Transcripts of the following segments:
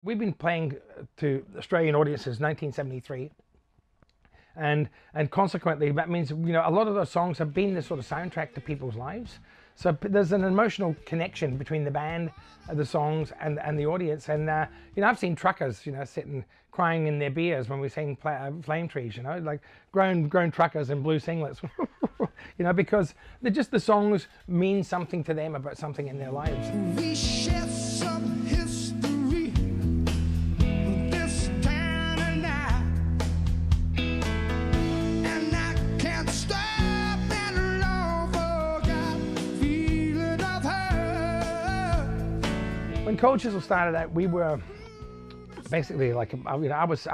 We've been playing to Australian audiences 1973. And consequently, that means, a lot of those songs have been the sort of soundtrack to people's lives. So there's an emotional connection between the band, the songs, and the audience. And I've seen truckers, sitting crying in their beers when we sing Flame Trees, like grown truckers in blue singlets, because the songs mean something to them about something in their lives. We share some history. When Cold Chisel started out, we were basically like, I was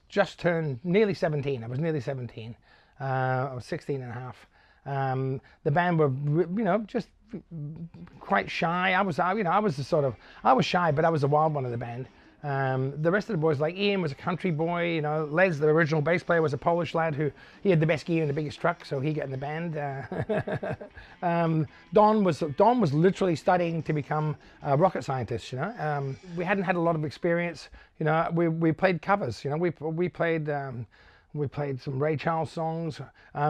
just turned nearly 17. I was nearly 17. I was 16 and a half. The band were, just quite shy. I was shy, but I was the wild one of the band. The rest of the boys, like Ian was a country boy, Les, the original bass player, was a Polish lad who he had the best gear and the biggest truck, so he got in the band. Don was literally studying to become a rocket scientist. We hadn't had a lot of experience. We played covers. We played some Ray Charles songs.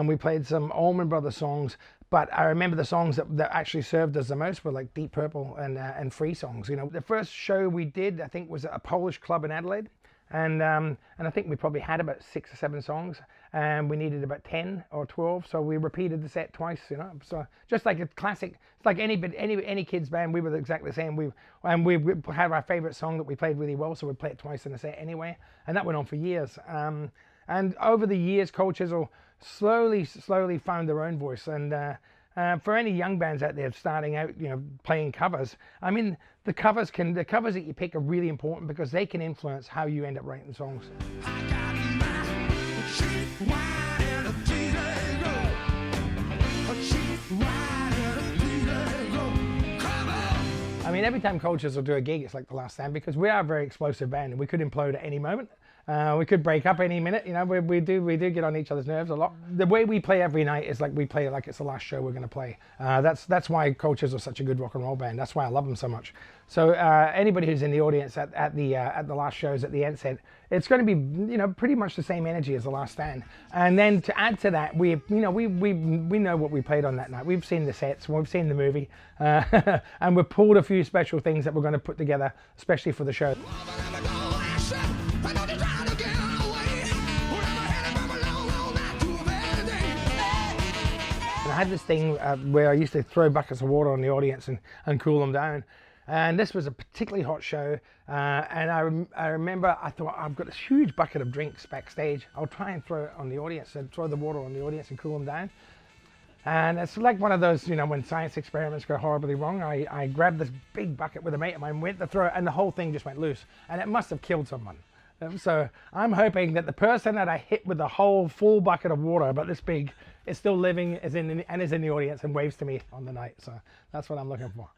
We played some Allman Brothers songs. But I remember the songs that actually served us the most were like Deep Purple and Free songs. The first show we did, I think, was at a Polish club in Adelaide. And I think we probably had about 6 or 7 songs, and we needed about 10 or 12. So we repeated the set twice, So just like a classic, it's like any kids band, we were exactly the same. We had our favorite song that we played really well, so we'd play it twice in the set anyway. And that went on for years. And over the years, Cold Chisel slowly found their own voice. And for any young bands out there starting out, playing covers, I mean, the covers that you pick are really important because they can influence how you end up writing songs. I mean, every time Cold Chisel do a gig, it's like the last stand because we are a very explosive band and we could implode at any moment. We could break up any minute. We do get on each other's nerves a lot. The way we play every night is like we play like it's the last show we're going to play. That's why Cold Chisel is such a good rock and roll band. That's why I love them so much. So anybody who's in the audience at the last shows at the end set, it's going to be pretty much the same energy as the last stand. And then to add to that, we know what we played on that night. We've seen the sets, we've seen the movie, and we've pulled a few special things that we're going to put together, especially for the show. I had this thing where I used to throw buckets of water on the audience and cool them down. And this was a particularly hot show. And I remember I thought, I've got this huge bucket of drinks backstage. I'll try and throw it on the audience and throw the water on the audience and cool them down. And it's like one of those, when science experiments go horribly wrong. I grabbed this big bucket with a mate of mine, went to throw it, and the whole thing just went loose. And it must have killed someone. So I'm hoping that the person that I hit with the whole full bucket of water about this big is still living, is in the audience and waves to me on the night. So that's what I'm looking for.